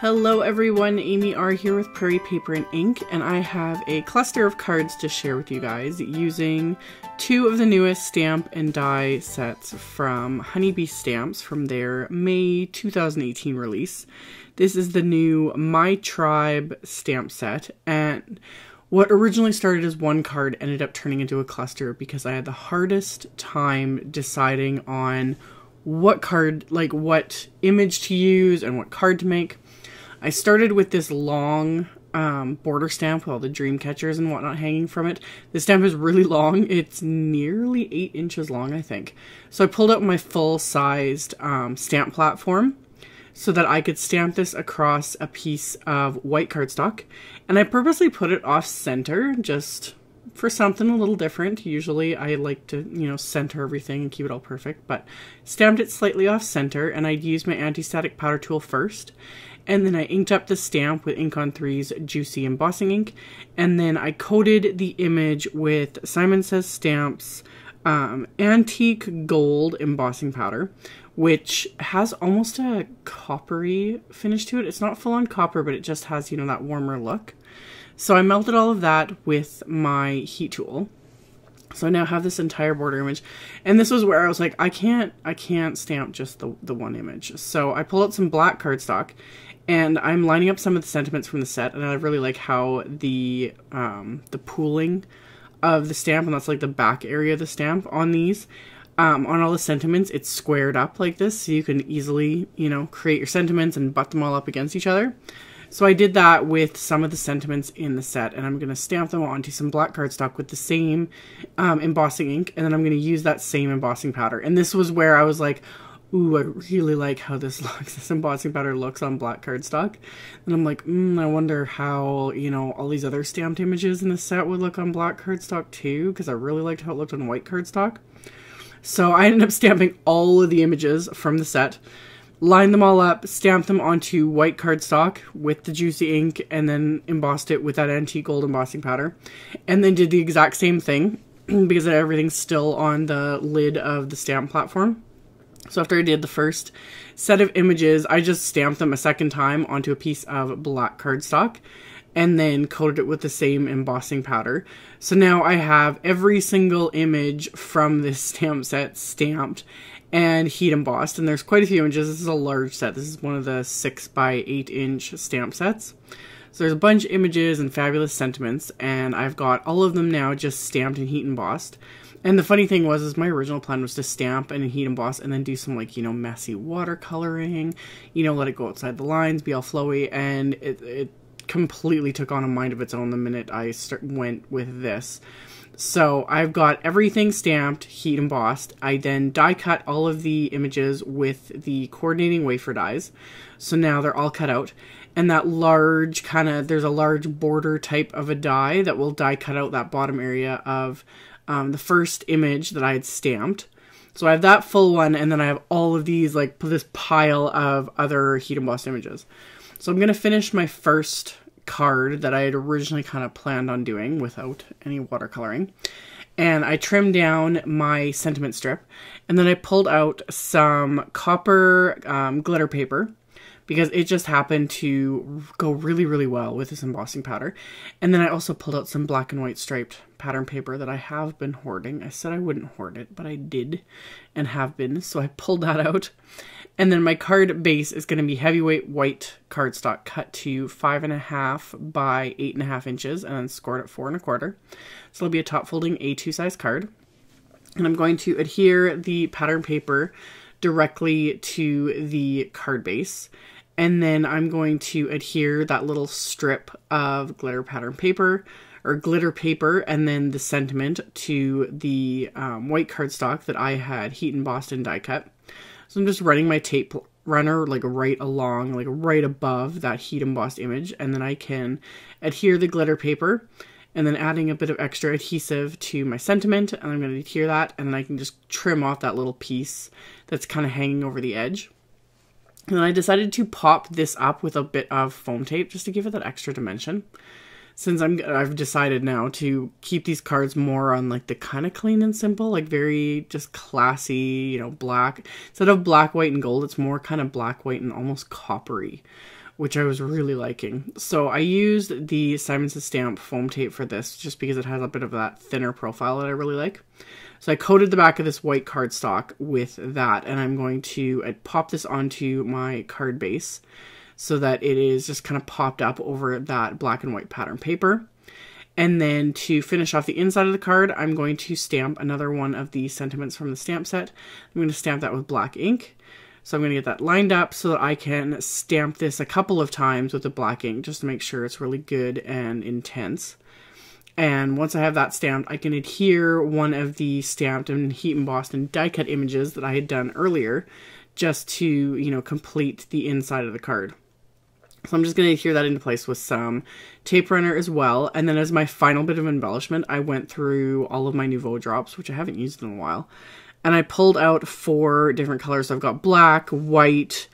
Hello everyone, AmyR here with Prairie Paper and Ink, and I have a cluster of cards to share with you guys using two of the newest stamp and die sets from Honeybee Stamps from their May 2018 release. This is the new My Tribe stamp set, and what originally started as one card ended up turning into a cluster because I had the hardest time deciding on what card, like what image to use and what card to make. I started with this long border stamp with all the dream catchers and whatnot hanging from it. The stamp is really long. It's nearly 8 inches long, I think. So I pulled out my full-sized stamp platform so that I could stamp this across a piece of white cardstock. And I purposely put it off-center just for something a little different. Usually I like to, center everything and keep it all perfect, but stamped it slightly off-center, and I'd use my anti-static powder tool first. And then I inked up the stamp with Inkon3's Juicy Embossing ink. And then I coated the image with Simon Says Stamps Antique Gold Embossing Powder, which has almost a coppery finish to it. It's not full on copper, but it just has, that warmer look. So I melted all of that with my heat tool. So I now have this entire border image, and this was where I was like, I can't stamp just the one image. So I pulled out some black cardstock, and I'm lining up some of the sentiments from the set, and I really like how the pooling of the stamp, and that's like the back area of the stamp on these, on all the sentiments, it's squared up like this, so you can easily, create your sentiments and butt them all up against each other. So I did that with some of the sentiments in the set, and I'm going to stamp them onto some black cardstock with the same embossing ink, and then I'm going to use that same embossing powder. And this was where I was like, ooh, I really like how this looks. This embossing powder looks on black cardstock. And I'm like, I wonder how, all these other stamped images in the set would look on black cardstock too, because I really liked how it looked on white cardstock. So I ended up stamping all of the images from the set, lined them all up, stamped them onto white cardstock with the juicy ink, and then embossed it with that antique gold embossing powder. And then did the exact same thing, because everything's still on the lid of the stamp platform. So after I did the first set of images, I just stamped them a second time onto a piece of black cardstock and then coated it with the same embossing powder. So now I have every single image from this stamp set stamped and heat embossed, and there's quite a few images. This is a large set. This is one of the 6 by 8 inch stamp sets. So there's a bunch of images and fabulous sentiments, and I've got all of them now just stamped and heat embossed. And the funny thing was, my original plan was to stamp and heat emboss and then do some messy watercoloring, let it go outside the lines, be all flowy, and it completely took on a mind of its own the minute I went with this. So I've got everything stamped, heat embossed. I then die cut all of the images with the coordinating wafer dies. So now they're all cut out. And that large there's a large border type of a die that will die cut out that bottom area of the first image that I had stamped. So I have that full one, and then I have all of these, this pile of other heat embossed images. So I'm going to finish my first card that I had originally kind of planned on doing without any watercoloring. And I trimmed down my sentiment strip, and then I pulled out some copper glitter paper, because it just happened to go really, really well with this embossing powder. And then I also pulled out some black and white striped pattern paper that I have been hoarding. I said I wouldn't hoard it, but I did and have been, so I pulled that out. And then my card base is going to be heavyweight white cardstock cut to 5.5 by 8.5 inches and then scored at 4 1/4. So it'll be a top folding A2 size card. And I'm going to adhere the pattern paper directly to the card base. And then I'm going to adhere that little strip of glitter pattern paper, or glitter paper, and then the sentiment to the white cardstock that I had heat embossed and die cut. So I'm just running my tape runner right along, right above that heat embossed image, and then I can adhere the glitter paper, and then adding a bit of extra adhesive to my sentiment, and I'm going to adhere that, and then I can just trim off that little piece that's kind of hanging over the edge. And then I decided to pop this up with a bit of foam tape just to give it that extra dimension. Since I've decided now to keep these cards more on the kind of clean and simple, very just classy, black. Instead of black, white, and gold, it's more kind of black, white, and almost coppery, which I was really liking. So I used the Simon Says Stamp foam tape for this just because it has a bit of that thinner profile that I really like. So I coated the back of this white cardstock with that, and I'm going to pop this onto my card base so that it is just kind of popped up over that black and white pattern paper. And then to finish off the inside of the card, I'm going to stamp another one of the sentiments from the stamp set. I'm going to stamp that with black ink. So I'm going to get that lined up so that I can stamp this a couple of times with the black ink just to make sure it's really good and intense. And once I have that stamped, I can adhere one of the stamped and heat embossed and die cut images that I had done earlier just to, you know, complete the inside of the card. So I'm just going to adhere that into place with some tape runner as well. And then as my final bit of embellishment, I went through all of my Nuvo drops, which I haven't used in a while. And I pulled out 4 different colors. So I've got black, white,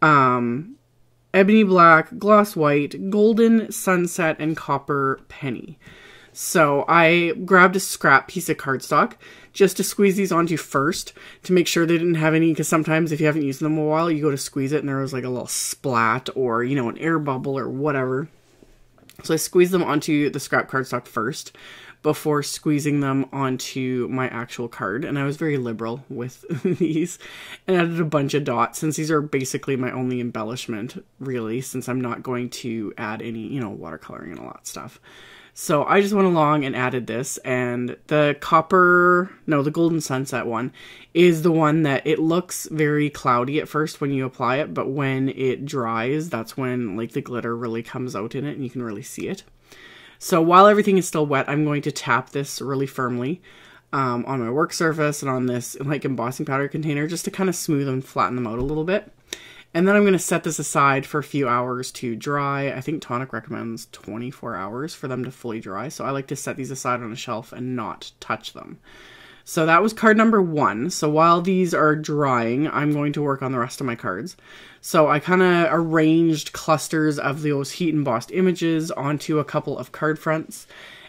ebony black, gloss white, golden sunset, and copper penny. So I grabbed a scrap piece of cardstock just to squeeze these onto first to make sure they didn't have any, because sometimes if you haven't used them in a while, you go to squeeze it and there was like a little splat or, you know, an air bubble or whatever. So I squeezed them onto the scrap cardstock first before squeezing them onto my actual card. And I was very liberal with these and added a bunch of dots, since these are basically my only embellishment, really, since I'm not going to add any, you know, watercoloring and all that stuff. So I just went along and added this, and the golden sunset one is the one that it looks very cloudy at first when you apply it, but when it dries, that's when like the glitter really comes out in it and you can really see it. So while everything is still wet, I'm going to tap this really firmly on my work surface and on this like embossing powder container just to kind of smooth and flatten them out a little bit. And then I'm going to set this aside for a few hours to dry. I think Tonic recommends 24 hours for them to fully dry. So I like to set these aside on a shelf and not touch them. So that was card number 1. So while these are drying, I'm going to work on the rest of my cards. So I kind of arranged clusters of those heat embossed images onto a couple of card fronts.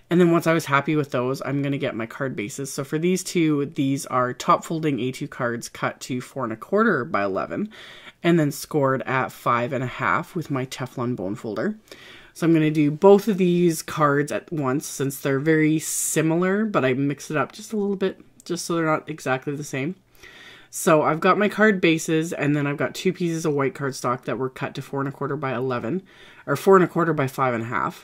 And then once I was happy with those, I'm going to get my card bases. So for these two, these are top folding A2 cards cut to 4 1/4 by 11. And then scored at 5 1/2 with my Teflon bone folder. So I'm going to do both of these cards at once since they're very similar, but I mix it up just a little bit just so they're not exactly the same. So I've got my card bases, and then I've got 2 pieces of white cardstock that were cut to 4 1/4 by 11, or 4 1/4 by 5 1/2.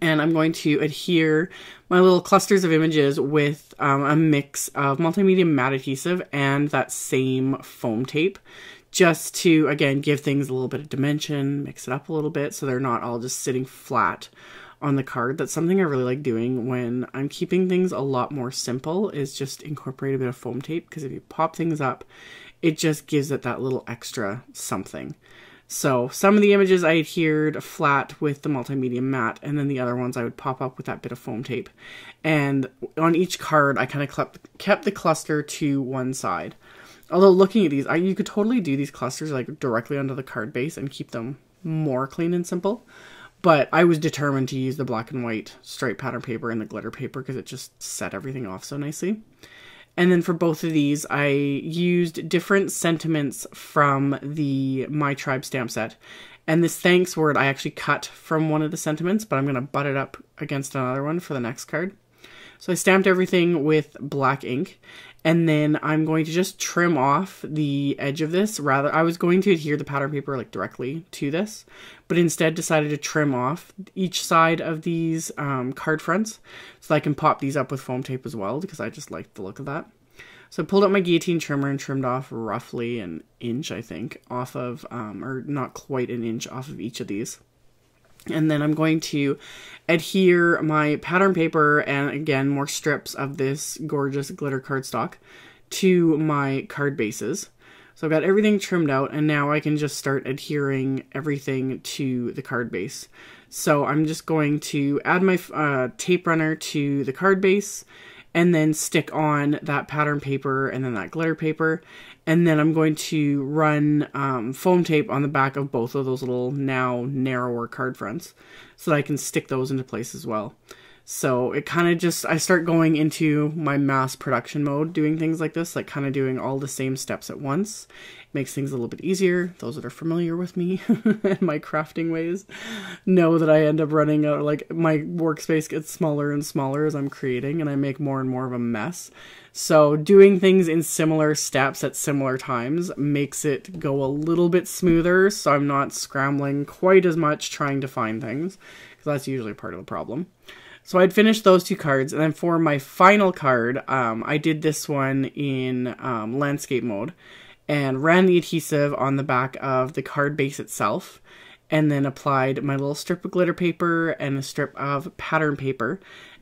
And I'm going to adhere my little clusters of images with a mix of multimedia matte adhesive and that same foam tape, just to, again, give things a little bit of dimension, mix it up a little bit so they're not all just sitting flat on the card. That's something I really like doing when I'm keeping things a lot more simple, is just incorporate a bit of foam tape, because if you pop things up, it just gives it that little extra something. So some of the images I adhered flat with the multimedia matte, and then the other ones I would pop up with that bit of foam tape. And on each card, I kind of kept the cluster to one side. Although looking at these, you could totally do these clusters like directly onto the card base and keep them more clean and simple. But I was determined to use the black and white straight pattern paper and the glitter paper because it just set everything off so nicely. And then for both of these, I used different sentiments from the My Tribe stamp set. And this thanks word I actually cut from one of the sentiments, but I'm going to butt it up against another one for the next card. So I stamped everything with black ink. And then I'm going to just trim off the edge of this. Rather, I was going to adhere the pattern paper like directly to this, but instead decided to trim off each side of these card fronts so I can pop these up with foam tape as well, because I just like the look of that. So I pulled out my guillotine trimmer and trimmed off roughly an inch, I think, off of, or not quite an inch off of each of these. And then I'm going to adhere my pattern paper and, again, more strips of this gorgeous glitter cardstock to my card bases. So I've got everything trimmed out, and now I can just start adhering everything to the card base. So I'm just going to add my tape runner to the card base, and then stick on that pattern paper and then that glitter paper. And then I'm going to run foam tape on the back of both of those little now narrower card fronts so that I can stick those into place as well. So it kind of just, I start going into my mass production mode doing things like this, like kind of doing all the same steps at once. It makes things a little bit easier. Those that are familiar with me and my crafting ways know that I end up running out, like my workspace gets smaller and smaller as I'm creating, and I make more and more of a mess. So doing things in similar steps at similar times makes it go a little bit smoother, so I'm not scrambling quite as much trying to find things, because that's usually part of the problem. So I'd finished those 2 cards, and then for my final card, I did this one in landscape mode, and ran the adhesive on the back of the card base itself, and then applied my little strip of glitter paper and a strip of pattern paper,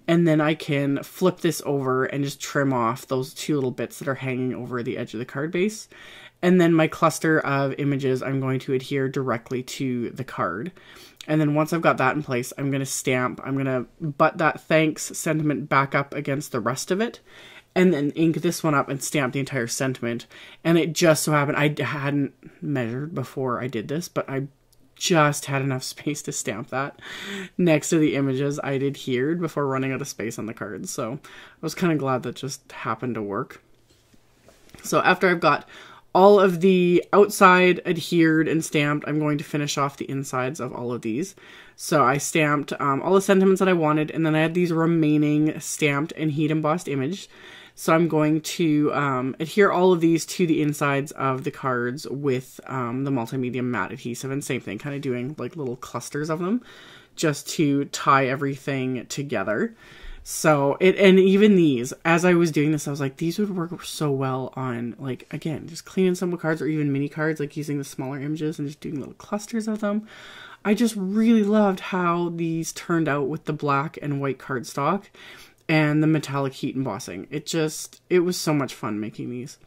and then I can flip this over and just trim off those 2 little bits that are hanging over the edge of the card base. And then my cluster of images I'm going to adhere directly to the card. And then once I've got that in place, I'm going to stamp, I'm going to butt that thanks sentiment back up against the rest of it, and then ink this one up and stamp the entire sentiment. And it just so happened, I hadn't measured before I did this, but I just had enough space to stamp that next to the images I'd adhered before running out of space on the cards. So I was kind of glad that just happened to work. So after I've got all of the outside adhered and stamped, I'm going to finish off the insides of all of these. So I stamped all the sentiments that I wanted, and then I had these remaining stamped and heat embossed image. So I'm going to adhere all of these to the insides of the cards with the multimedia matte adhesive, and same thing, kind of doing like little clusters of them just to tie everything together. So and even these, as I was doing this, I was like, these would work so well on, like, again, just clean ensemble cards or even mini cards, like using the smaller images and just doing little clusters of them. I just really loved how these turned out with the black and white cardstock and the metallic heat embossing. It was so much fun making these.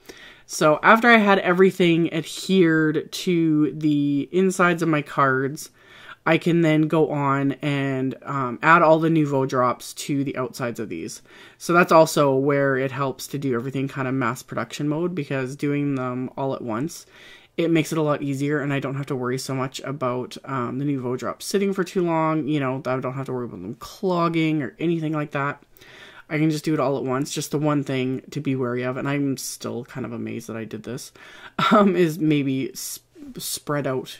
So after I had everything adhered to the insides of my cards, I can then go on and add all the Nuvo drops to the outsides of these. So that's also where it helps to do everything kind of mass production mode, because doing them all at once, it makes it a lot easier, and I don't have to worry so much about the Nuvo drops sitting for too long. You know, I don't have to worry about them clogging or anything like that. I can just do it all at once. Just the one thing to be wary of, and I'm still kind of amazed that I did this, is maybe spread out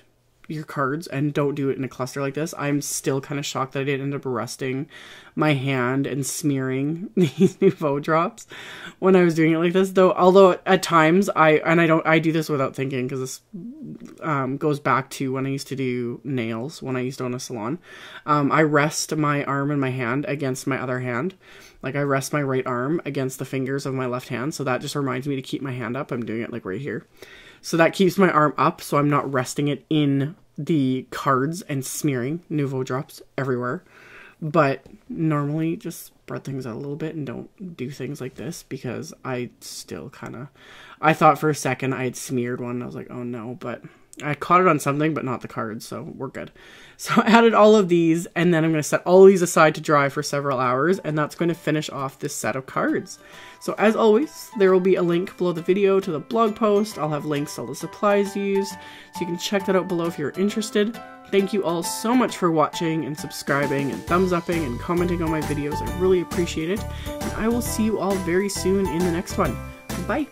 your cards and don't do it in a cluster like this. I'm still kind of shocked that I didn't end up rusting my hand and smearing these Nuvo drops when I was doing it like this, though. Although at times I do this without thinking, because this goes back to when I used to do nails, when I used to own a salon. I rest my arm and my hand against my other hand. Like, I rest my right arm against the fingers of my left hand, so that just reminds me to keep my hand up. I'm doing it like right here. So that keeps my arm up, so I'm not resting it in the cards and smearing Nuvo drops everywhere. But normally just spread things out a little bit and don't do things like this, because I still I thought for a second I had smeared one and I was like, oh no, but I caught it on something, but not the cards, so we're good. So I added all of these, and then I'm going to set all these aside to dry for several hours, and that's going to finish off this set of cards. So as always, there will be a link below the video to the blog post. I'll have links to all the supplies used, so you can check that out below if you're interested. Thank you all so much for watching and subscribing and thumbs upping and commenting on my videos. I really appreciate it, and I will see you all very soon in the next one. Bye!